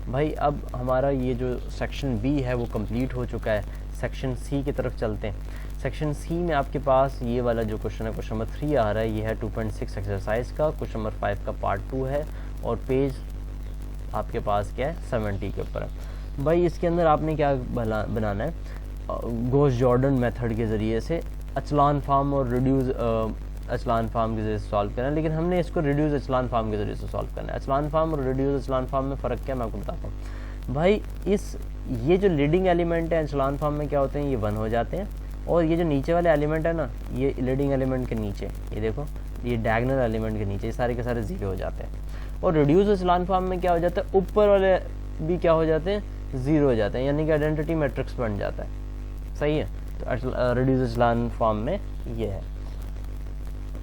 भाई अब हमारा ये जो सेक्शन बी है वो कंप्लीट हो चुका है। सेक्शन सी की तरफ चलते हैं। सेक्शन सी में आपके पास ये वाला जो क्वेश्चन है, क्वेश्चन नंबर 3 आ रहा है, ये है 2.6 एक्सरसाइज का, क्वेश्चन नंबर 5 का पार्ट 2 है और पेज आपके पास क्या है 70 के ऊपर है। भाई इसके अंदर आपने क्या बनाना है, गॉस जॉर्डन मेथड के ज़रिए से अचलान फॉर्म और रिड्यूस अचलान फॉर्म के ज़रिए से सॉल्व करना है, लेकिन हमने इसको रिड्यूस अचलान फॉर्म के ज़रिए से सॉल्व करना है। अचलान फॉर्म और रिड्यूस अचलान फॉर्म में फ़र्क क्या मैं आपको बताता हूँ। भाई ये जो लीडिंग एलिमेंट है अचलान फॉर्म में क्या होते हैं, ये 1 हो जाते हैं, और ये जो नीचे वाले एलिमेंट है ना, ये लीडिंग एलिमेंट के नीचे, ये देखो ये डायगोनल एलिमेंट के नीचे, ये सारे के सारे 0 हो जाते हैं। और रिड्यूस अचलान फॉर्म में क्या हो जाता है, ऊपर वाले भी क्या हो जाते हैं, 0 हो जाते हैं, यानी कि आइडेंटिटी मैट्रिक्स बन जाता है। सही है, तो रिड्यूस अचलान फॉर्म में ये है।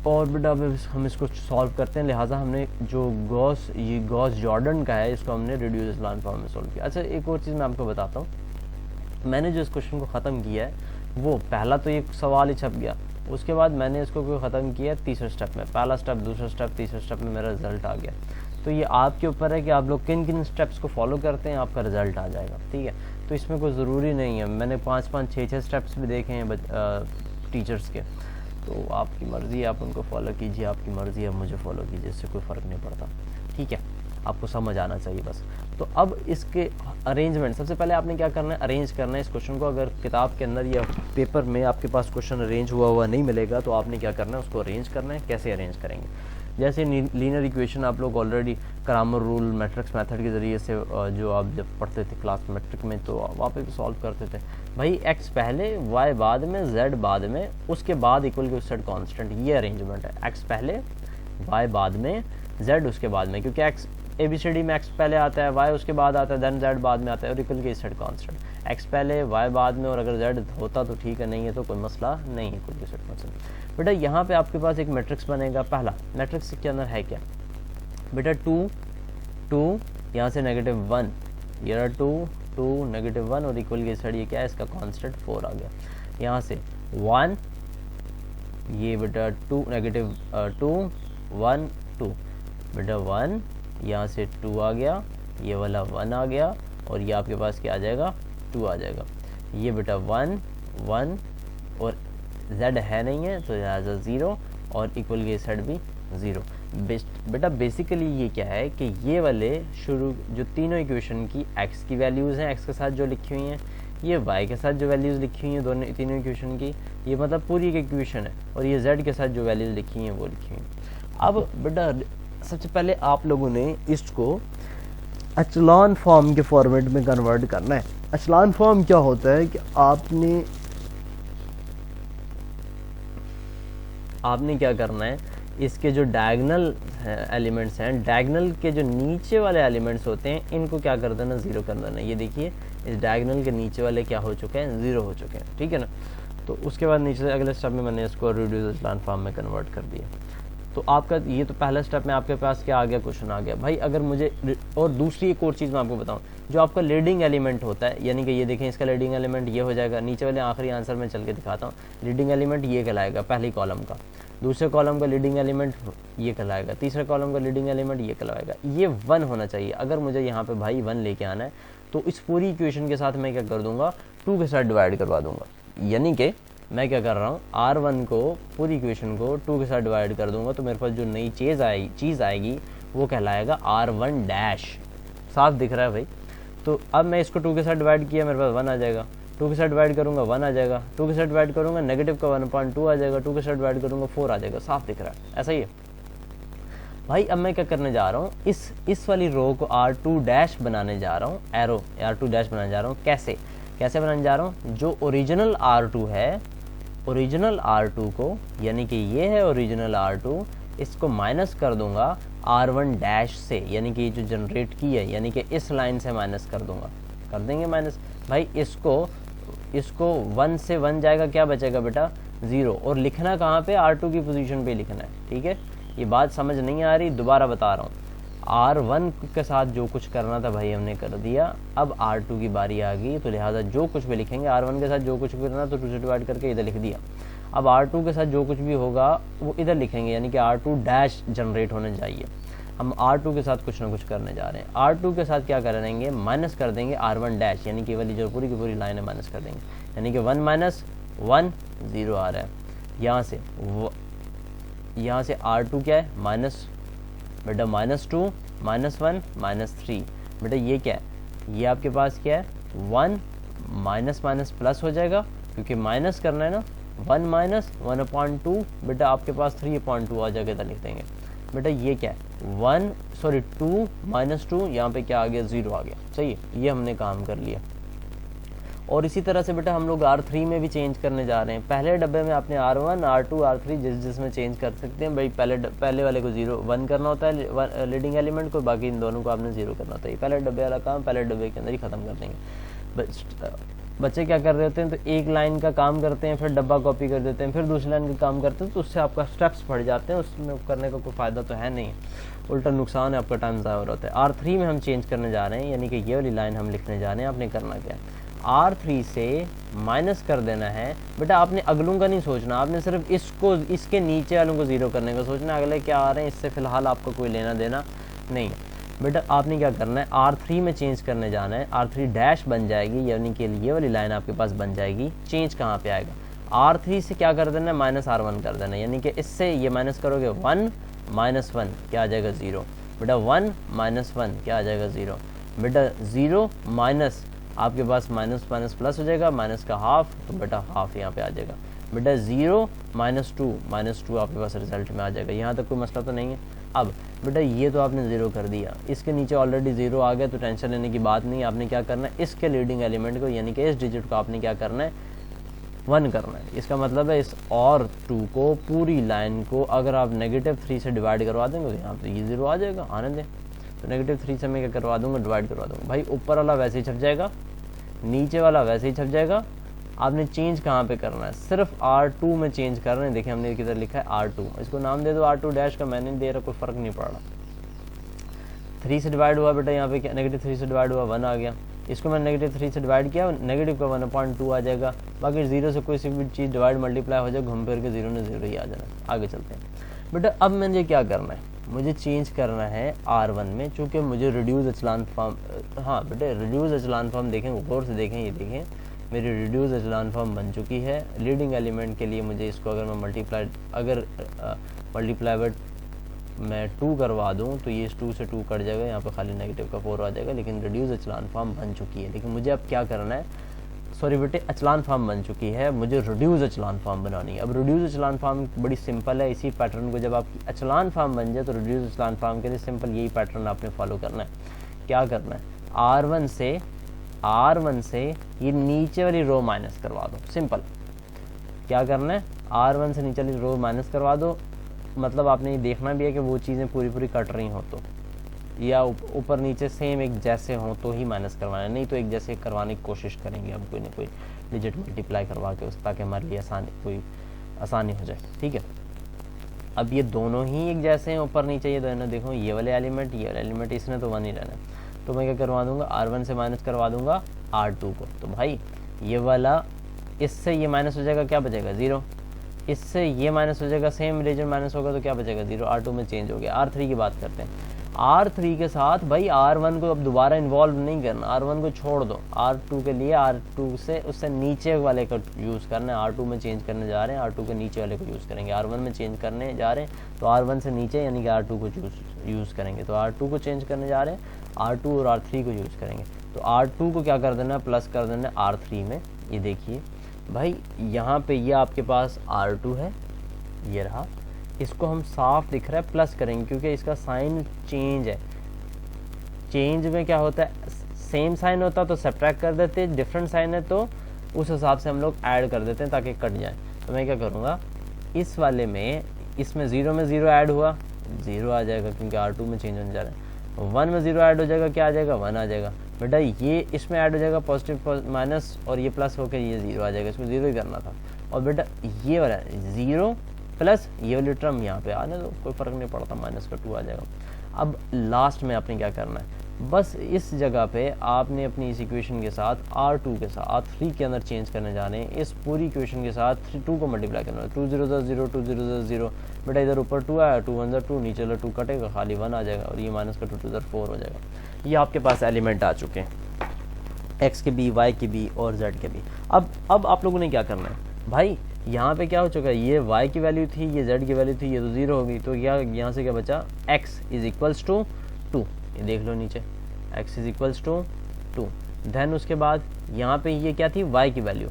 और बेटा हम इसको सॉल्व करते हैं, लिहाजा हमने जो गॉस जॉर्डन का है इसको हमने रिड्यूस अचलान फॉर्म में सॉल्व किया। अच्छा एक और चीज़ मैं आपको बताता हूँ, मैंने जो इस क्वेश्चन को ख़त्म किया है वो पहला तो ये सवाल ही छप गया, उसके बाद मैंने इसको ख़त्म किया तीसरे स्टेप में, पहला स्टेप, दूसरा स्टेप, तीसरे स्टेप में मेरा रिजल्ट आ गया। तो ये आपके ऊपर है कि आप लोग किन किन स्टेप्स को फॉलो करते हैं, आपका रिजल्ट आ जाएगा। ठीक है, तो इसमें कोई ज़रूरी नहीं है, मैंने 5-5, 6-6 स्टेप्स भी देखे हैं टीचर्स के, तो आपकी मर्ज़ी है, आप उनको फॉलो कीजिए, आपकी मर्ज़ी है मुझे फॉलो कीजिए, इससे कोई फ़र्क नहीं पड़ता। ठीक है, आपको समझ आना चाहिए बस। तो अब इसके अरेंजमेंट, सबसे पहले आपने क्या करना है, अरेंज करना है इस क्वेश्चन को। अगर किताब के अंदर या पेपर में आपके पास क्वेश्चन अरेंज हुआ नहीं मिलेगा तो आपने क्या करना है, उसको अरेंज करना है। कैसे अरेंज करेंगे, जैसे लीनियर इक्वेशन आप लोग ऑलरेडी करामर रूल, मैट्रिक्स मेथड के ज़रिए से जो आप जब पढ़ते थे क्लास मैट्रिक में, तो वहाँ पे भी सॉल्व करते थे। भाई एक्स पहले, वाई बाद में, जेड बाद में, उसके बाद इक्वल टू सेट कांस्टेंट, ये अरेंजमेंट है। एक्स पहले, वाई बाद में, जेड उसके बाद में, क्योंकि एक्स ABCD में एक्स पहले आता है, वाई उसके बाद आता है, देन जेड बाद में आता है, और इक्वल के सेट कांस्टेंट। एक्स पहले, वाई बाद में, और अगर जेड होता तो ठीक है, नहीं है तो कोई मसला नहीं है, इक्वल के सेट कांस्टेंट। बेटा यहाँ पे आपके पास एक मैट्रिक्स बनेगा। पहला मैट्रिक्स के अंदर है क्या बेटा, 2 2, यहाँ से -1, ये 2 2 -1 और इक्वल के सेट, ये क्या है, इसका कांस्टेंट 4 आ गया। यहाँ से 1, ये बेटा 2 -2 1 2, बेटा 1, यहाँ से 2 आ गया, ये वाला 1 आ गया, और ये आपके पास क्या आ जाएगा, 2 आ जाएगा। ये बेटा 1 1 और z है नहीं है तो लिहाजा 0, और इक्वल के सेट भी 0। बेटा बेसिकली ये क्या है कि ये वाले शुरू जो तीनों इक्वेशन की x की वैल्यूज़ हैं, x के साथ जो लिखी हुई हैं, ये y के साथ जो वैल्यूज़ लिखी हुई हैं दोनों तीनों इक्वेशन की, ये मतलब पूरी एक इक्वेशन है, और ये z के साथ जो वैल्यूज़ लिखी हुई हैं वो लिखी हुई हैं। अब बेटा सबसे पहले आप लोगों ने इसको एचलॉन फॉर्म के फॉर्मेट में कन्वर्ट करना है। एचलॉन फॉर्म क्या होता है कि आपने क्या करना है, इसके जो डायगोनल एलिमेंट्स हैं, डायगोनल के जो नीचे वाले एलिमेंट्स होते हैं, इनको क्या कर देना, 0 कर देना। ये देखिए इस डायगोनल के नीचे वाले क्या हो चुके हैं, 0 हो चुके हैं। ठीक है ना, तो उसके बाद नीचे से अगले स्टेप में मैंने इसको रिड्यूस एचलॉन फॉर्म में कन्वर्ट कर दिया। तो आपका ये तो पहला स्टेप में आपके पास क्या आ गया, क्वेश्चन आ गया। भाई अगर मुझे, और दूसरी एक और चीज़ मैं आपको बताऊं, जो आपका लीडिंग एलिमेंट होता है, यानी कि ये देखें इसका लीडिंग एलिमेंट ये हो जाएगा, नीचे वाले आखिरी आंसर में चल के दिखाता हूँ, लीडिंग एलिमेंट ये कहलाएगा पहली कॉलम का, दूसरे कॉलम का लीडिंग एलिमेंट ये कहलाएगा, तीसरे कॉलम का लीडिंग एलिमेंट ये कहलाएगा। ये 1 होना चाहिए। अगर मुझे यहाँ पे भाई 1 लेके आना है तो इस पूरी इक्वेशन के साथ मैं क्या कर दूंगा, 2 के साथ डिवाइड करवा दूंगा। यानी कि मैं क्या कर रहा हूँ, R1 को, पूरी इक्वेशन को 2 के साथ डिवाइड कर दूंगा, तो मेरे पास जो नई चीज़ आएगी वो कहलाएगा R1 डैश। साफ दिख रहा है भाई। तो अब मैं इसको 2 के साथ डिवाइड किया, मेरे पास 1 आ जाएगा, 2 के साथ डिवाइड करूँगा 1 आ जाएगा, 2 के साथ डिवाइड करूँगा नेगेटिव का 1/2 आ जाएगा, 2 के साथ डिवाइड करूँगा 4 आ जाएगा। साफ दिख रहा है, ऐसा ही है भाई। अब मैं क्या करने जा रहा हूँ, इस वाली रो को R2 डैश बनाने जा रहा हूँ, एरो R2 डैश बनाने जा रहा हूँ। कैसे बनाने जा रहा हूँ, जो ओरिजिनल R2 है, ओरिजिनल R2 को, यानी कि ये है ओरिजिनल R2, इसको माइनस कर दूंगा R1 डैश से, यानी कि ये जो जनरेट की है, यानी कि इस लाइन से माइनस कर दूंगा, कर देंगे माइनस। भाई इसको 1 से 1 जाएगा, क्या बचेगा बेटा, 0। और लिखना कहाँ पे, R2 की पोजीशन पे लिखना है। ठीक है, ये बात समझ नहीं आ रही, दोबारा बता रहा हूँ। R1 के साथ जो कुछ करना था भाई हमने कर दिया, अब R2 की बारी आ गई, तो लिहाजा जो कुछ भी लिखेंगे, R1 के साथ जो कुछ भी करना तो 2 से डिवाइड करके इधर लिख दिया। अब R2 के साथ जो कुछ भी होगा वो इधर लिखेंगे, यानी कि R2 डैश जनरेट होने चाहिए। हम R2 के साथ कुछ ना कुछ करने जा रहे हैं। R2 के साथ क्या कर देंगे, माइनस कर देंगे R1 डैश, यानी कि वाली जो पूरी की पूरी लाइन है माइनस कर देंगे, यानी कि 1 माइनस 1 0 आ रहा है। यहाँ से R2 क्या है, माइनस बेटा -2 -1 -3, बेटा ये क्या है, ये आपके पास क्या है 1 माइनस माइनस प्लस हो जाएगा, क्योंकि माइनस करना है ना, 1 माइनस 1/2 बेटा आपके पास 3/2 आ जाएगा, इधर लिख देंगे। बेटा ये क्या है 2 -2, यहाँ पे क्या आ गया 0 आ गया, सही है, ये हमने काम कर लिया। और इसी तरह से बेटा हम लोग R3 में भी चेंज करने जा रहे हैं। पहले डब्बे में आपने R1 R2 R3 जिसमें चेंज कर सकते हैं भाई, पहले वाले को 1 करना होता है लीडिंग एलिमेंट को, बाकी इन दोनों को आपने 0 करना होता है। पहले डब्बे वाला काम पहले डब्बे के अंदर ही खत्म कर देंगे। बच्चे क्या कर रहे होते हैं, तो एक लाइन का काम करते हैं, फिर डब्बा कॉपी कर देते हैं, फिर दूसरी लाइन का काम करते हैं, तो उससे आपका स्टेप्स बढ़ जाते हैं, उसमें करने का कोई फ़ायदा तो है नहीं, उल्टा नुकसान है, आपका टाइम ज़ाया होता है। R3 में हम चेंज करने जा रहे हैं, यानी कि ये वाली लाइन हम लिखने जा रहे हैं। आपने करना क्या है, R3 से माइनस कर देना है। बेटा आपने अगलों का नहीं सोचना, आपने सिर्फ इसके नीचे वालों को 0 करने का सोचना, अगले क्या आ रहे हैं इससे फ़िलहाल आपको कोई लेना देना नहीं है। बेटा आपने क्या करना है, R3 में चेंज करने जाना है, R3 डैश बन जाएगी, यानी कि ये वाली लाइन आपके पास बन जाएगी। चेंज कहाँ पे आएगा, R3 से क्या कर देना है, -R1 कर देना है, यानी कि इससे ये माइनस करोगे 1 -1 क्या आ जाएगा 0। बेटा 1 -1 क्या आ जाएगा 0। बेटा 0 माइनस आपके पास माइनस माइनस प्लस हो जाएगा, माइनस का हाफ, तो बेटा हाफ यहाँ पे आ जाएगा। बेटा 0 -2 आपके पास रिजल्ट में आ जाएगा। यहाँ तक कोई मसला तो नहीं है। अब बेटा ये तो आपने 0 कर दिया, इसके नीचे ऑलरेडी 0 आ गया, तो टेंशन लेने की बात नहीं। आपने क्या करना है, इसके लीडिंग एलिमेंट को यानी कि इस डिजिट को आपने क्या करना है, 1 करना है। इसका मतलब है इस और 2 को, पूरी लाइन को अगर आप -3 से डिवाइड करवा देंगे तो यहाँ पे ये 0 आ जाएगा, आने दें। तो -3 से मैं क्या करवा दूंगा, डिवाइड करवा दूंगा। भाई ऊपर वाला वैसे ही छप जाएगा, नीचे वाला वैसे ही छप जाएगा। आपने चेंज कहाँ पे करना है, सिर्फ R2 में चेंज कर रहे हैं। देखिए हमने किधर लिखा है R2, इसको नाम दे दो R2 डैश का, मैंने दे रहा, कोई फ़र्क नहीं पड़ रहा। 3 से डिवाइड हुआ बेटा, यहाँ पे क्या -3 से डिवाइड हुआ 1 आ गया। इसको मैंने -3 से डिवाइड किया, नेगेटिव का 1/2 आ जाएगा। बाकी 0 से कोई सी भी चीज़ डिवाइड मल्टीप्लाई हो जाए, घूम फिर के 0 ने 0 ही आ जाना। आगे चलते हैं बेटा। अब मुझे क्या करना है, मुझे चेंज करना है R1 में, चूँकि मुझे रिड्यूस एचलान फॉर्म, हाँ बेटे रिड्यूस एचलान फॉर्म देखें, गौर से देखें, ये देखें मेरी रिड्यूस एचलान फॉर्म बन चुकी है। लीडिंग एलिमेंट के लिए मुझे इसको अगर मैं मल्टीप्लाई बाय मैं 2 करवा दूँ तो ये 2 से 2 कट जाएगा, यहाँ पे खाली नेगेटिव का 4 आ जाएगा। लेकिन रिड्यूस एचलान फॉर्म बन चुकी है। लेकिन मुझे अब क्या करना है, सॉरी बेटे एचलान फॉर्म बन चुकी है, मुझे रिड्यूस एचलान फॉर्म बनानी है। अब रिड्यूस एचलान फॉर्म बड़ी सिंपल है। इसी पैटर्न को जब आपकी एचलान फॉर्म बन जाए तो रिड्यूस एचलान फॉर्म के लिए सिंपल यही पैटर्न आपने फॉलो करना है। क्या करना है, R1 से ये नीचे वाली रो माइनस करवा दो। सिंपल क्या करना है, R1 से नीचे वाली रो माइनस करवा दो। मतलब आपने ये देखना भी है कि वो चीज़ें पूरी पूरी कट रही हों, तो या ऊपर नीचे सेम एक जैसे हों तो ही माइनस करवाना है, नहीं तो एक जैसे करवाने की कोशिश करेंगे हम कोई ना कोई डिजिट मल्टीप्लाई करवा के उस, ताकि हमारे लिए आसानी हो जाए। ठीक है, अब ये दोनों ही एक जैसे हैं, ऊपर नीचे ये दोनों देखो, ये वाले एलिमेंट इसने तो 1 ही रहना है। तो मैं क्या करवा दूंगा, R1 से माइनस करवा दूंगा R2 को। तो भाई ये वाला इससे ये माइनस हो जाएगा, क्या बचेगा 0। इससे ये माइनस हो जाएगा, सेम रीजन माइनस होगा तो क्या बचेगा 0। R2 में चेंज हो गया। R3 की बात करते हैं। R3 के साथ भाई R1 को अब दोबारा इन्वॉल्व नहीं करना, R1 को छोड़ दो। R2 के लिए R2 से उससे नीचे वाले का यूज़ करना है। R2 में चेंज करने जा रहे हैं, R2 के नीचे वाले को यूज़ करेंगे। R1 में चेंज करने जा रहे हैं तो R1 से नीचे यानी कि R2 को यूज़ करेंगे। तो R2 को चेंज करने जा रहे हैं, R2 और R3 को यूज़ करेंगे। तो R2 को क्या कर देना है, प्लस कर देना है R3 में। ये देखिए भाई यहाँ पे ये आपके पास R2 है, ये रहा, इसको हम साफ दिख रहा है प्लस करेंगे क्योंकि इसका साइन चेंज है। चेंज में क्या होता है, सेम साइन होता तो सब्ट्रैक्ट कर देते, डिफरेंट साइन है तो उस हिसाब से हम लोग ऐड कर देते हैं ताकि कट जाए। तो मैं क्या करूँगा, इस वाले में, इसमें 0 में 0 ऐड हुआ, 0 आ जाएगा क्योंकि R2 में चेंज होने जा रहा है। 1 में 0 ऐड हो जाएगा, क्या आ जाएगा 1 आ जाएगा। बेटा ये इसमें ऐड हो जाएगा पॉजिटिव माइनस, और ये प्लस होकर ये 0 आ जाएगा, इसमें 0 ही करना था। और बेटा ये वाला 0 प्लस ये वाली टर्म यहाँ पे आने दो, कोई फ़र्क नहीं पड़ता, माइनस का 2 आ जाएगा। अब लास्ट में आपने क्या करना है, बस इस जगह पे आपने अपनी इस इक्वेशन के साथ R2 के साथ R3 के अंदर चेंज करने जा रहे हैं, इस पूरी इक्वेशन के साथ 2 को मल्टीप्लाई करना है, 2 0 0 2 0 0, बेटा इधर ऊपर 2 आया, 2 1 2, नीचे 2 कटेगा, खाली 1 आ जाएगा और ये माइनस का 2 2 4 हो जाएगा। ये आपके पास एलिमेंट आ चुके हैं, एक्स के भी, वाई के भी और जेड के भी। अब आप लोगों ने क्या करना है भाई, यहाँ पे क्या हो चुका है, ये y की वैल्यू थी, ये z की वैल्यू थी, ये तो 0 हो गई, तो क्या यहाँ से क्या बचा, x इज इक्वल्स टू 2, ये देख लो नीचे x is equals to 2। Then उसके बाद यहाँ पे ये क्या थी, y की value,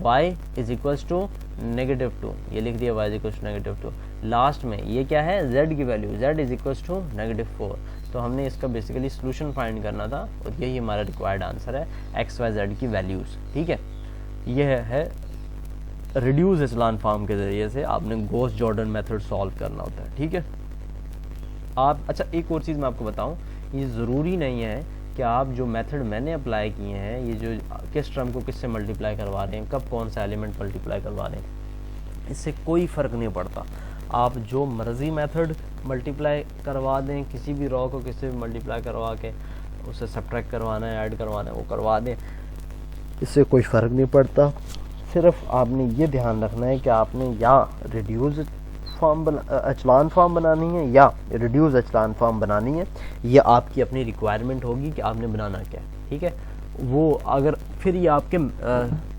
y is equals to -2, ये लिख दिया y is equals to -2। Last में ये क्या है, z की value, z is equals to -4। तो हमने इसका बेसिकली सोल्यूशन फाइंड करना था और यही हमारा रिक्वायर्ड आंसर है, x y z की वैल्यूज़। ठीक है, यह है रिड्यूस एचेलॉन फॉर्म के ज़रिए से आपने गॉस जॉर्डन मेथड सॉल्व करना होता है। ठीक है, आप अच्छा एक और चीज़ मैं आपको बताऊं, ये ज़रूरी नहीं है कि आप जो मेथड मैंने अप्लाई किए हैं, ये जो किस टर्म को किससे मल्टीप्लाई करवा रहे हैं, कब कौन सा एलिमेंट मल्टीप्लाई करवा रहे हैं, इससे कोई फ़र्क नहीं पड़ता। आप जो मर्ज़ी मेथड मल्टीप्लाई करवा दें, किसी भी रॉ को किसी भी मल्टीप्लाई करवा के उसे सब्ट्रैक्ट करवाना है, ऐड करवाना है, वो करवा दें, इससे कोई फ़र्क नहीं पड़ता। सिर्फ आपने ये ध्यान रखना है कि आपने या रिड्यूस फॉर्म एचेलॉन फॉर्म बनानी है या रिड्यूस एचेलॉन फॉर्म बनानी है, ये आपकी अपनी रिक्वायरमेंट होगी कि आपने बनाना क्या है। ठीक है, वो अगर फिर ये आपके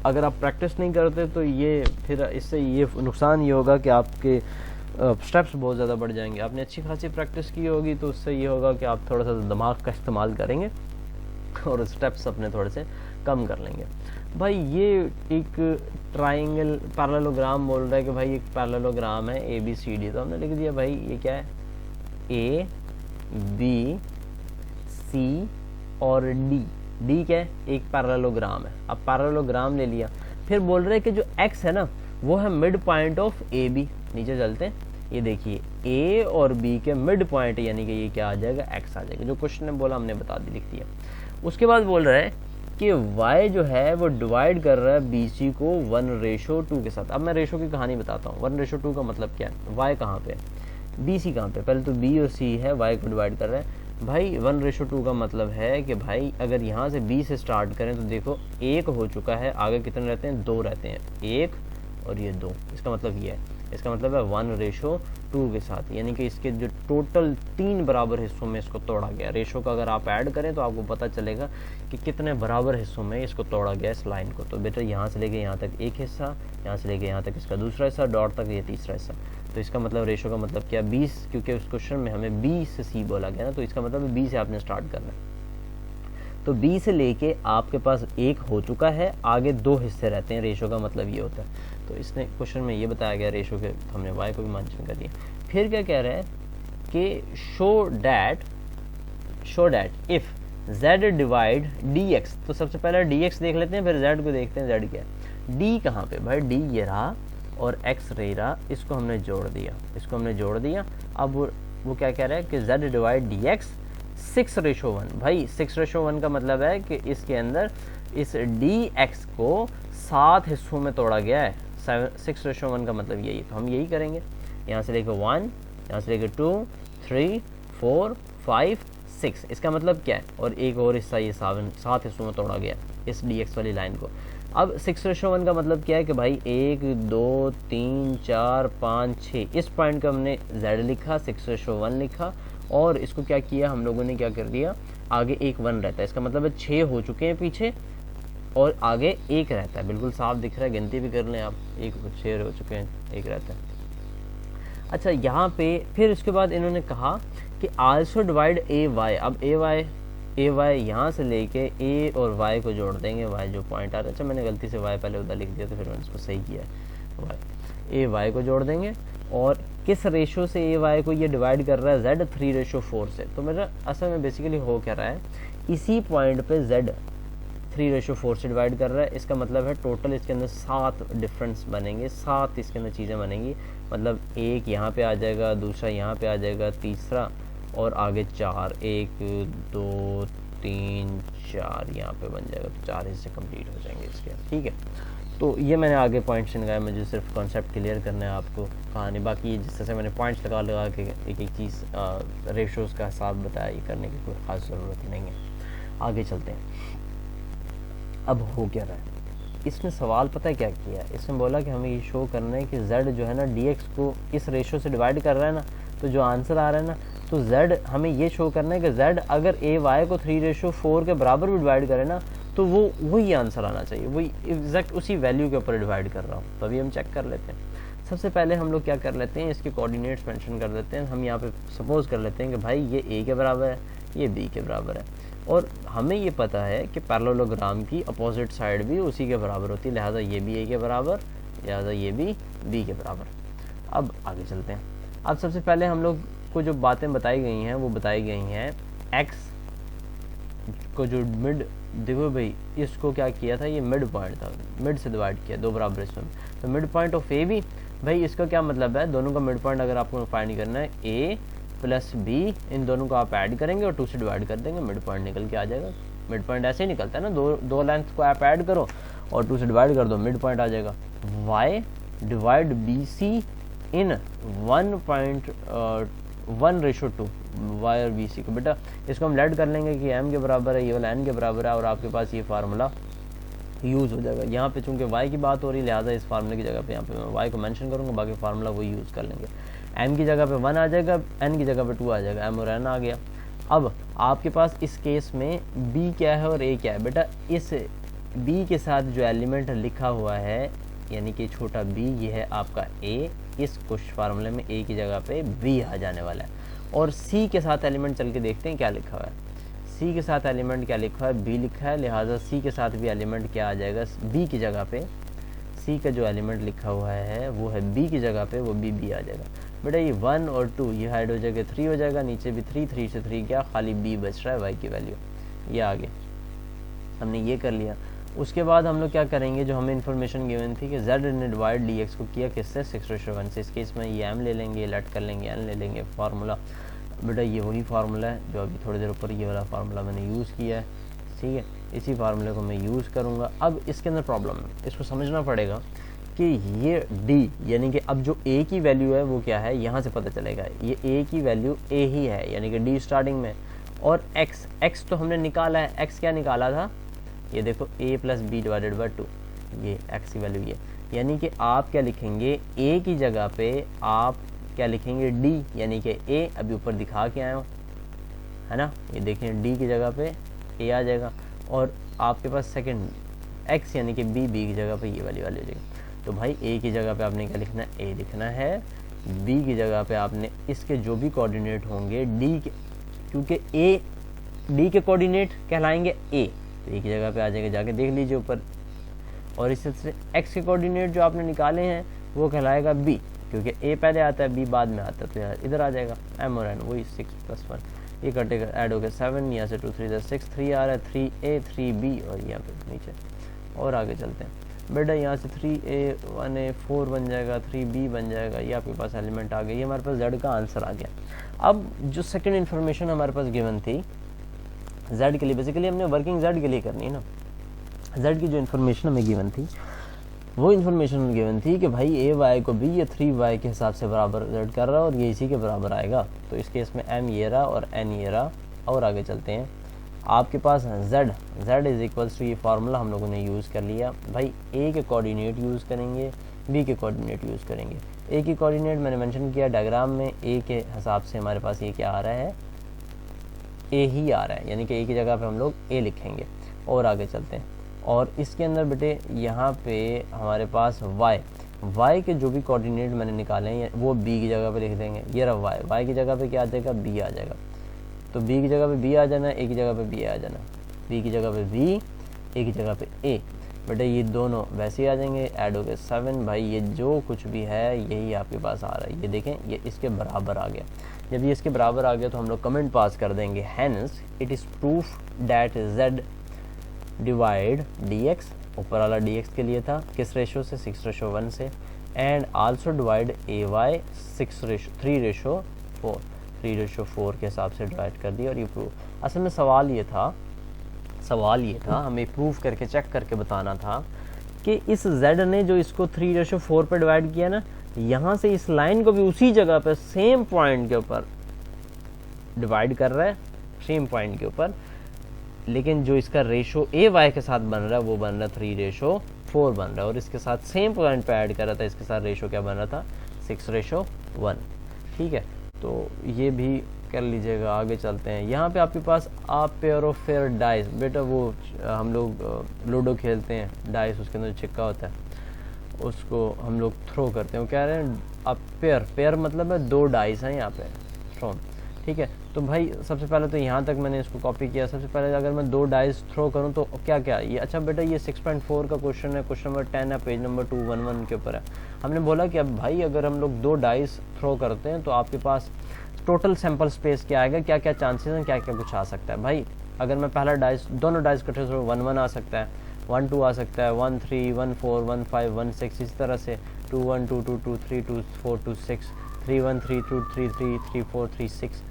अगर आप प्रैक्टिस नहीं करते तो ये फिर इससे ये नुकसान ये होगा कि आपके स्टेप्स बहुत ज़्यादा बढ़ जाएंगे। आपने अच्छी खासी प्रैक्टिस की होगी तो उससे ये होगा कि आप थोड़ा सा दिमाग का इस्तेमाल करेंगे और स्टेप्स अपने थोड़े से कम कर लेंगे। भाई ये एक ट्राइंगल पैरेललोग्राम बोल रहा है कि भाई एक पैरेललोग्राम है ABCD, तो हमने लिख दिया भाई ये क्या है, ABC और D क्या है, एक पैरेललोग्राम है। अब पैरेललोग्राम ले लिया, फिर बोल रहे हैं कि जो x है ना वो है मिड पॉइंट ऑफ AB। नीचे चलते हैं, ये देखिए A और B के मिड पॉइंट, यानी कि ये क्या आ जाएगा, x आ जाएगा। जो क्वेश्चन ने बोला हमने बता दी, लिख दिया। उसके बाद बोल रहा है कि y जो है वो डिवाइड कर रहा है BC को 1:2 के साथ। अब मैं रेशो की कहानी बताता हूँ। 1:2 का मतलब क्या है, y कहाँ पे, BC कहाँ पे, पहले तो B और C है, y को डिवाइड कर रहा है। भाई 1:2 का मतलब है कि भाई अगर यहाँ से B से स्टार्ट करें तो देखो 1 हो चुका है, आगे कितने रहते हैं, 2 रहते हैं, 1 और ये 2। इसका मतलब ये है, इसका मतलब है 1:2 के साथ, यानी कि इसके जो टोटल 3 बराबर हिस्सों में इसको तोड़ा गया। रेशो का अगर आप ऐड करें तो आपको पता चलेगा कि कितने बराबर हिस्सों में इसको तोड़ा गया इस लाइन को। तो बेटा यहाँ से लेके यहाँ तक एक हिस्सा, यहाँ से लेके यहाँ तक इसका दूसरा हिस्सा, डॉट तक ये तीसरा हिस्सा। तो इसका मतलब रेशो का मतलब क्या, 20, क्योंकि उस क्वेश्चन में हमें B से C बोला गया ना, तो इसका मतलब B से आपने स्टार्ट करना है। तो B से लेके आपके पास 1 हो चुका है, आगे 2 हिस्से रहते हैं, रेशो का मतलब ये होता है। तो इसने क्वेश्चन में ये बताया गया रेशो के, हमने y को भी मेंशन कर दिया। फिर क्या कह रहा है कि show that if z divide dx। तो सबसे पहले dx देख लेते हैं, फिर z को देखते हैं, z क्या है। d कहाँ पे भाई, d ये रहा और x रहा, इसको हमने जोड़ दिया, अब वो क्या कह रहा है कि z डिवाइड dx 6:1। भाई 6:1 का मतलब है कि इसके अंदर इस dx को 7 हिस्सों में तोड़ा गया है। 6:1 का मतलब यही, तो हम यही करेंगे। यहाँ से लेकर 1, यहाँ से लेकर 2, 3, 4, 5, 6। इसका मतलब क्या है, और एक और हिस्सा ये 7 हिस्सों में तोड़ा गया इस dx वाली लाइन को। अब 6:1 का मतलब क्या है कि भाई 1, 2, 3, 4, 5, 6, इस पॉइंट का हमने z लिखा, 6:1 लिखा, और इसको क्या किया हम लोगों ने, क्या कर दिया, आगे एक 1 रहता है। इसका मतलब है 6 हो चुके हैं पीछे और आगे 1 रहता है, बिल्कुल साफ दिख रहा है, गिनती भी कर लें आप, 6 हो चुके हैं, 1 रहता है। अच्छा यहाँ पे फिर इसके बाद इन्होंने कहा कि आल्सो डिवाइड AY। अब AY यहाँ से लेके A और Y को जोड़ देंगे, Y जो पॉइंट आ रहा है। अच्छा मैंने गलती से Y पहले उधर लिख दिया, तो फिर मैंने इसको सही किया है। AY को जोड़ देंगे, और किस रेशो से AY को ये डिवाइड कर रहा है, Z 3:4 से। तो मेरा असल में बेसिकली हो क्या रहा है, इसी पॉइंट पे Z 3:4 से डिवाइड कर रहा है। इसका मतलब है टोटल इसके अंदर 7 डिफरेंस बनेंगे, 7 इसके अंदर चीज़ें बनेंगी। मतलब एक यहाँ पे आ जाएगा, दूसरा यहाँ पे आ जाएगा, तीसरा और आगे 4, 1, 2, 3, 4 यहाँ पे बन जाएगा। तो 4 हिस्से कंप्लीट हो जाएंगे इसके। ठीक है, तो ये मैंने आगे पॉइंट्स लगाए, मुझे सिर्फ कॉन्सेप्ट क्लियर करना है आपको कहानी। बाकी जिस तरह से मैंने पॉइंट्स लगा लगा के एक एक चीज़ रेशोज़ का हिसाब बताया, ये करने की कोई ख़ास ज़रूरत नहीं है। आगे चलते हैं। अब हो क्या रहा है, इसने सवाल पता है क्या किया, इसने बोला कि हमें ये शो करना है कि z जो है ना dx को इस रेशो से डिवाइड कर रहा है ना, तो जो आंसर आ रहा है ना, तो z हमें ये शो करना है कि z अगर ay को 3:4 के बराबर भी डिवाइड करे ना, तो वो वही आंसर आना चाहिए, वही एग्जैक्ट उसी वैल्यू के ऊपर डिवाइड कर रहा हूँ। तो अभी हम चेक कर लेते हैं। सबसे पहले हम लोग क्या कर लेते हैं, इसके कोऑर्डिनेट्स मेंशन कर देते हैं। हम यहाँ पे सपोज कर लेते हैं कि भाई ये a के बराबर है, ये b के बराबर है, और हमें ये पता है कि पैरेललोग्राम की अपोजिट साइड भी उसी के बराबर होती है, लिहाजा ये भी a के बराबर, लिहाजा ये भी b के बराबर। अब आगे चलते हैं। अब सबसे पहले हम लोग को जो बातें बताई गई हैं वो बताई गई हैं x को जो मिड, देखो भाई इसको क्या किया था, ये मिड पॉइंट था, मिड से डिवाइड किया दो बराबर इसमें, तो मिड पॉइंट ऑफ ए भी, भाई इसका क्या मतलब है, दोनों का मिड पॉइंट अगर आपको फाइंड करना है a प्लस b, इन दोनों को आप ऐड करेंगे और 2 से डिवाइड कर देंगे, मिड पॉइंट निकल के आ जाएगा। मिड पॉइंट ऐसे ही निकलता है ना, दो लेंथ को आप ऐड करो और 2 से डिवाइड कर दो, मिड पॉइंट आ जाएगा। y डिवाइड bc इन 1:1:2 y और bc को, बेटा इसको हम लेट कर लेंगे कि m के बराबर है, ये वाला n के बराबर है, और आपके पास ये फार्मूला यूज़ हो जाएगा। यहाँ पे चूंकि y की बात हो रही है, लिहाजा इस फार्मूले की जगह पे यहाँ पे मैं y को मेंशन करूँगा, बाकी फार्मूला वो यूज़ कर लेंगे। m की जगह पे 1 आ जाएगा, n की जगह पे 2 आ जाएगा, m और n आ गया। अब आपके पास इस केस में b क्या है और a क्या है, बेटा इस b के साथ जो एलिमेंट लिखा हुआ है, यानी कि छोटा b, ये है आपका a, इस कुछ फार्मूले में a की जगह पे b आ जाने वाला है। और c के साथ एलिमेंट चल के देखते हैं क्या लिखा हुआ है, c के साथ एलिमेंट क्या लिखा है, b लिखा है, लिहाजा c के साथ भी एलिमेंट क्या आ जाएगा, b की जगह पे c का जो एलिमेंट लिखा हुआ है वो है b की जगह पे, वो b आ जाएगा। बेटा ये 1 और 2 ये हाइड हो जाएगा, 3 हो जाएगा, नीचे भी 3 से 3 क्या, खाली b बच रहा है, y की वैल्यू, ये आगे हमने ये कर लिया। उसके बाद हम लोग क्या करेंगे, जो हमें इन्फॉर्मेशन गिवन थी कि z ने डिवाइड dx को किया किससे, 6:1 से, इस केस में ये m ले लेंगे, लेट कर लेंगे, n ले लेंगे, फार्मूला बेटा ये वही फार्मूला है जो अभी थोड़ी देर ऊपर ये वाला फार्मूला मैंने यूज़ किया है, ठीक है, इसी फार्मूले को मैं यूज़ करूँगा। अब इसके अंदर प्रॉब्लम है, इसको समझना पड़ेगा कि ये d, यानी कि अब जो a की वैल्यू है वो क्या है, यहाँ से पता चलेगा, ये a की वैल्यू a ही है, यानी कि d स्टार्टिंग में, और x तो हमने निकाला है, x क्या निकाला था, ये देखो a plus B divided by 2, ये x की वैल्यू ये, यानी कि आप क्या लिखेंगे, a की जगह पे आप क्या लिखेंगे, d, यानी कि a अभी ऊपर दिखा के आया हूँ, है ना, ये देखें d की जगह पे a आ जाएगा, और आपके पास सेकंड x यानी कि b की जगह पे ये वाली वैल्यू हो जाएगी। तो भाई a की जगह पे आपने क्या लिखना है, a लिखना है, b की जगह पे आपने इसके जो भी कोऑर्डिनेट होंगे d के, क्योंकि a d के कोऑर्डिनेट कहलाएंगे a, तो a की जगह पे आ जाएगा, जाके देख लीजिए ऊपर। और इस तरह से x के कोऑर्डिनेट जो आपने निकाले हैं वो कहलाएगा b, क्योंकि a पहले आता है b बाद में आता है, तो इधर आ जाएगा m और n, वही 6 + 1, ये कटेगा, ऐड हो गया 7, यहाँ से 2 3 6, 3 आ रहा है, 3a 3b, और यहाँ पे नीचे। और आगे चलते हैं बेटा, यहाँ से 3a 1a 4 बन जाएगा, 3b बन जाएगा, ये आपके पास एलिमेंट आ गया, ये हमारे पास z का आंसर आ गया। अब जो सेकंड इन्फॉर्मेशन हमारे पास गिवन थी z के लिए, बेसिकली हमने वर्किंग z के लिए करनी है ना, z की जो इन्फॉर्मेशन हमें गिवन थी वो इन्फॉर्मेशन गिवन थी कि भाई a y को b ये 3y के हिसाब से बराबर z कर रहा है और ये इसी के बराबर आएगा, तो इस केस में m ये रहा और n ये रहा। और आगे चलते हैं, आपके पास z इज इक्वल्स टू, ये फार्मूला हम लोगों ने यूज़ कर लिया, भाई a के कोऑर्डिनेट यूज़ करेंगे, b के कोऑर्डिनेट यूज़ करेंगे। a की कोऑर्डिनेट मैंने मेंशन किया डायग्राम में, a के हिसाब से हमारे पास ये क्या आ रहा है, a ही आ रहा है, यानी कि a की जगह पे हम लोग a लिखेंगे। और आगे चलते हैं, और इसके अंदर बेटे यहाँ पे हमारे पास y के जो भी कोऑर्डिनेट मैंने निकाले हैं वो b की जगह पे लिख देंगे, ये रहा y की जगह पे क्या आ जाएगा, b आ जाएगा, तो b की जगह पे b आ जाना, a की जगह पे b आ जाना, b की जगह पे b, a की जगह पे a, बेटा ये दोनों वैसे ही आ जाएंगे, ऐड हो गए 7, भाई ये जो कुछ भी है यही आपके पास आ रहा है, ये देखें ये इसके बराबर आ गया। जब ये इसके बराबर आ गया तो हम लोग कमेंट पास कर देंगे, hence it is proof that z divide dx, ऊपर वाला dx के लिए था किस रेशो से, 6:1 से, एंड आल्सो डिवाइड ay 3:4 के हिसाब से डिवाइड कर दिया, और ये प्रूफ। असल में सवाल ये था हमें प्रूफ करके चेक करके बताना था कि इस z ने जो इसको 3:4 पे डिवाइड किया ना, यहाँ से इस लाइन को भी उसी जगह पे सेम पॉइंट के ऊपर डिवाइड कर रहा है, सेम पॉइंट के ऊपर, लेकिन जो इसका रेशो ए वाई के साथ बन रहा है वो बन रहा है 3:4 बन रहा है, और इसके साथ सेम पॉइंट पे ऐड कर रहा था, इसके साथ रेशो क्या बन रहा था 6:1। ठीक है, तो ये भी कर लीजिएगा। आगे चलते हैं। यहाँ पे आपके पास आप पेयर ऑफ फेयर डाइस, बेटा वो हम लोग लूडो खेलते हैं, डाइस उसके अंदर चिक्का होता है, उसको हम लोग थ्रो करते हैं। वो कह रहे हैं अब पेयर मतलब है 2 डाइस हैं यहाँ पे थ्रो। ठीक है, तो भाई सबसे पहले तो यहाँ तक मैंने इसको कॉपी किया। सबसे पहले अगर मैं 2 डाइस थ्रो करूँ तो क्या क्या ये, अच्छा बेटा ये 6.4 का क्वेश्चन है, क्वेश्चन नंबर 10 है, पेज नंबर 211 के ऊपर है। हमने बोला कि अब भाई अगर हम लोग 2 डाइस थ्रो करते हैं तो आपके पास टोटल सैंपल स्पेस क्या आएगा, क्या क्या चांसेस हैं, क्या क्या कुछ आ सकता है। भाई अगर मैं पहला डाइस, दोनों डाइस इकट्ठे थ्रो, 1-1 आ सकता है, 1-2 आ सकता है, 1-3, 1-4, 1-5, 1-6, इस तरह से 2-1, 2-2, 2-3, 2-4, 2-6, 3-1, 3-2, 3-3, 3-4, 3-6,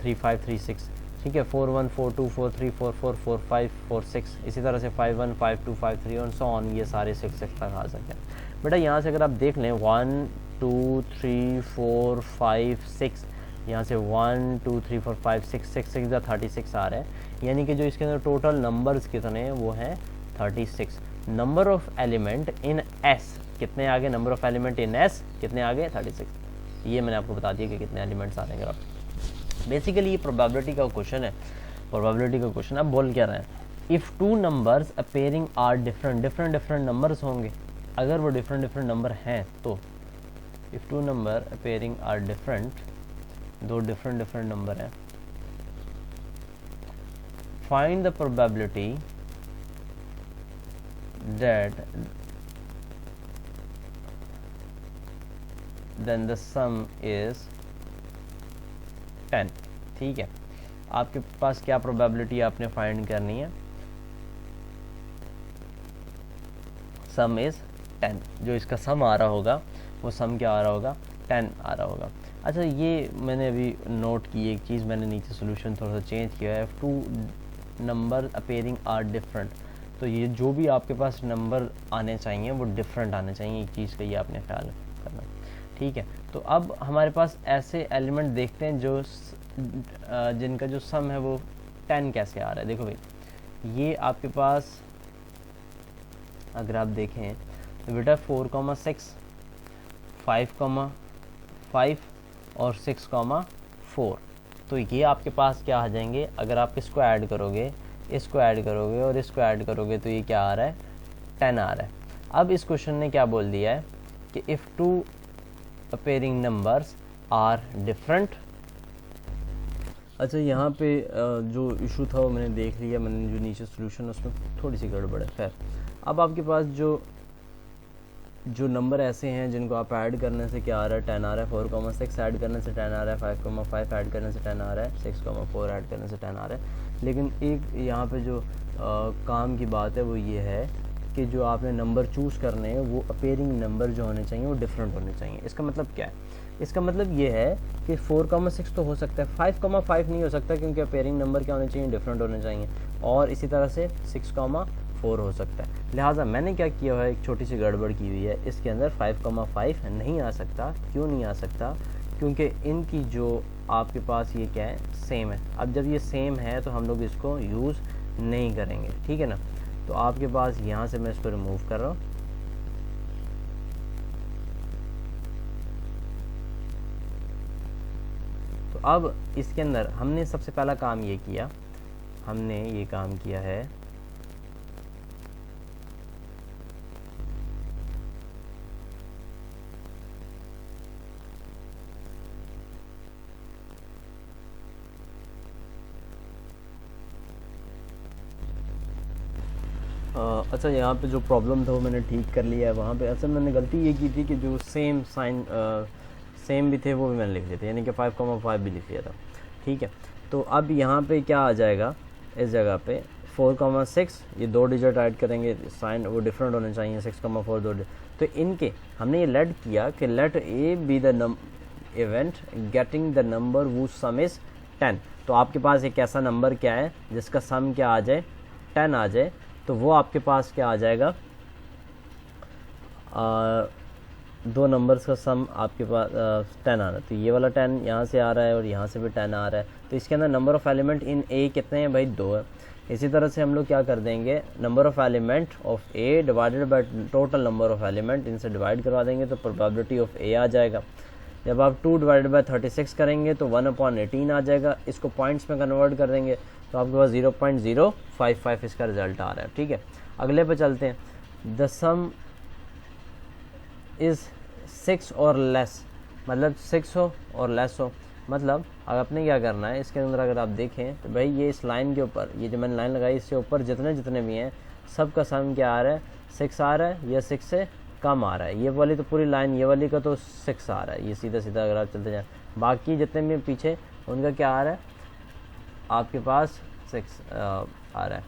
3-5, 3-6। ठीक है, 4-1, 4-2, 4-3, 4-4, 4-5, 4-6, इसी तरह से 5-1, 5-2, 5-3 और सो ऑन, ये सारे 6 तक आ सकते हैं। बेटा यहाँ से अगर आप देख लें 1, 2, 3, 4, 5, 6, यहाँ से 1, 2, 3, 4, 5, 6, 6 या 36 आ रहा है, यानी कि जो इसके अंदर टोटल नंबर्स कितने हैं वो हैं 36। Number of element in S कितने आगे, number of element in S कितने आगे 36। ये मैंने आपको बता दिया कि कितने एलिमेंट्स आ रहे हैं। बेसिकली ये प्रोबेबिलिटी का क्वेश्चन है। प्रोबेबिलिटी का क्वेश्चन अब बोल क्या रहे हैं, if 2 numbers appearing are different numbers होंगे, अगर वो डिफरेंट नंबर हैं तो if 2 number appearing are different, 2 different number हैं, find the probability that then the sum is 10। ठीक है, आपके पास क्या प्रोबेबिलिटी आपने फाइंड करनी है, सम इज 10। जो इसका सम आ रहा होगा वो सम क्या आ रहा होगा, 10 आ रहा होगा। अच्छा ये मैंने अभी नोट की एक चीज़, मैंने नीचे सोल्यूशन थोड़ा सा चेंज किया है। 2 नंबर अपेयरिंग आर डिफरेंट, तो ये जो भी आपके पास नंबर आने चाहिए वो डिफरेंट आने चाहिए, एक चीज़ का ये आपने ख्याल करना। ठीक है, तो अब हमारे पास ऐसे एलिमेंट देखते हैं जो जिनका जो सम है वो 10 कैसे आ रहा है। देखो भाई ये आपके पास अगर आप देखें तो बेटा 4,6, 5,5 और 6,4, तो ये आपके पास क्या आ जाएंगे, अगर आप इसको ऐड करोगे, इसको ऐड करोगे और इसको ऐड करोगे तो ये क्या आ रहा है 10 आ रहा है। अब इस क्वेश्चन ने क्या बोल दिया है कि if 2 appearing numbers are different. अच्छा यहाँ पे जो इशू था वो मैंने देख लिया, मैंने जो नीचे सोल्यूशन उसमें थोड़ी सी गड़बड़ है। खैर अब आपके पास जो नंबर ऐसे हैं जिनको आप ऐड करने से क्या आ रहा है 10 आ रहा है, 4,6 ऐड करने से 10 आ रहा है, 5,5 ऐड करने से 10 आ रहा है, 6,4 ऐड करने से 10 आ रहा है। लेकिन एक यहाँ पे जो काम की बात है वो ये है कि जो आपने नंबर चूज़ करने हैं वो अपेयरिंग नंबर जो होने चाहिए वो डिफरेंट होने चाहिए। इसका मतलब क्या है, इसका मतलब ये है कि 4,6 तो हो सकता है, 5,5 नहीं हो सकता क्योंकि अपेयरिंग नंबर क्या होने चाहिए, डिफरेंट होने चाहिए, और इसी तरह से 6,4 हो सकता है। लिहाजा मैंने क्या किया है, एक छोटी सी गड़बड़ की हुई है, इसके अंदर 5,5 नहीं आ सकता। क्यों नहीं आ सकता, क्योंकि इनकी जो आपके पास ये क्या है सेम है। अब जब ये सेम है तो हम लोग इसको यूज़ नहीं करेंगे, ठीक है ना। तो आपके पास यहाँ से मैं इसको रिमूव कर रहा हूँ। तो अब इसके अंदर हमने सबसे पहला काम ये किया, हमने ये काम किया है अच्छा यहाँ पे जो प्रॉब्लम था वो मैंने ठीक कर लिया है। वहाँ पे असल मैंने गलती ये की थी कि जो सेम साइन सेम भी थे वो भी मैंने लिख लिए थे, यानी कि 5,5 भी लिख लिया था। ठीक है, तो अब यहाँ पे क्या आ जाएगा, इस जगह पे 4,6, ये 2 डिजिट ऐड करेंगे, साइन वो डिफरेंट होने चाहिए, 6,4 2 तो इनके हमने ये लेट किया कि let A be the event getting the number whose sum is 10। तो आपके पास एक ऐसा नंबर क्या है जिसका सम क्या आ जाए 10 आ जाए, तो वो आपके पास क्या आ जाएगा दो नंबर्स का सम आपके पास 10 आ रहा है, तो ये वाला 10 यहाँ से आ रहा है और यहाँ से भी 10 आ रहा है, तो इसके अंदर नंबर ऑफ़ एलिमेंट इन ए कितने हैं भाई, 2 है। इसी तरह से हम लोग क्या कर देंगे, number of element of A divided by total number of element, इनसे डिवाइड करवा देंगे तो प्रोबेबिलिटी ऑफ ए आ जाएगा। जब आप 2 डिवाइडेड बाय 36 करेंगे तो 1/18 आ जाएगा। इसको पॉइंट्स में कन्वर्ट कर देंगे तो आपके पास 0.055 इसका रिजल्ट आ रहा है। ठीक है, अगले पे चलते हैं। द सम इज़ 6 और लेस, मतलब 6 हो और लेस हो, मतलब अब आपने क्या करना है, इसके अंदर अगर आप देखें तो भाई ये इस लाइन के ऊपर, ये जो मैंने लाइन लगाई इससे ऊपर जितने जितने भी हैं सब का सम क्या आ रहा है, 6 आ रहा है या 6 से कम आ रहा है। ये वाली तो पूरी लाइन, ये वाली का तो 6 आ रहा है, ये सीधा सीधा अगर आप चलते जाएँ, बाकी जितने भी पीछे उनका क्या आ रहा है आपके पास 6 आ रहा है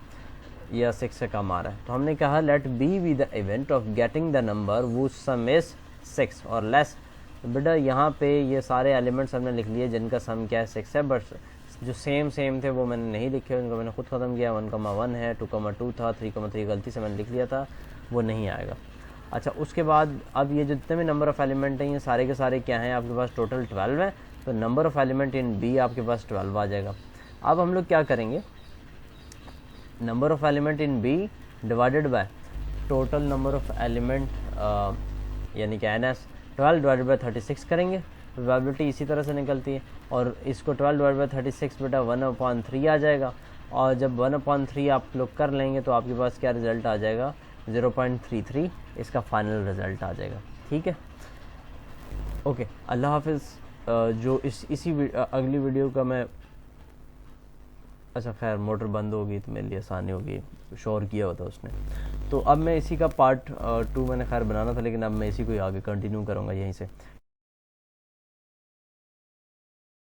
या 6 से कम आ रहा है। तो हमने कहा let be the event of getting the number whose sum is 6 और लेस। तो बेटा यहाँ पे ये सारे एलिमेंट्स हमने लिख लिए जिनका सम क्या है 6 है, बट जो सेम थे वो मैंने नहीं लिखे, उनको मैंने खुद ख़त्म किया। 1,1 है, 2,2 था, 3,3 गलती से मैंने लिख लिया था, वो नहीं आएगा। अच्छा, उसके बाद अब ये जितने भी नंबर ऑफ़ एलिमेंट हैं ये सारे के सारे क्या हैं आपके पास, टोटल 12 है, तो number of element in B आपके पास 12 आ जाएगा। अब हम लोग क्या करेंगे, number of element in B divided by total number of element यानी कि NS 12 डिवाइडेड बाय 36 करेंगे, प्रोबेबिलिटी इसी तरह से निकलती है। और इसको 12 डिवाइड बाय 36 बेटा 1/3 आ जाएगा, और जब 1/3 आप लोग कर लेंगे तो आपके पास क्या रिज़ल्ट आ जाएगा, 0.33 इसका फाइनल रिज़ल्ट आ जाएगा। ठीक है, ओके, अल्लाह हाफिज़। जो इसी अगली वीडियो का मैं, अच्छा खैर मोटर बंद होगी तो मेरे लिए आसानी होगी, शोर किया होता उसने। तो अब मैं इसी का पार्ट 2 मैंने खैर बनाना था, लेकिन अब मैं इसी को आगे कंटिन्यू करूँगा यहीं से।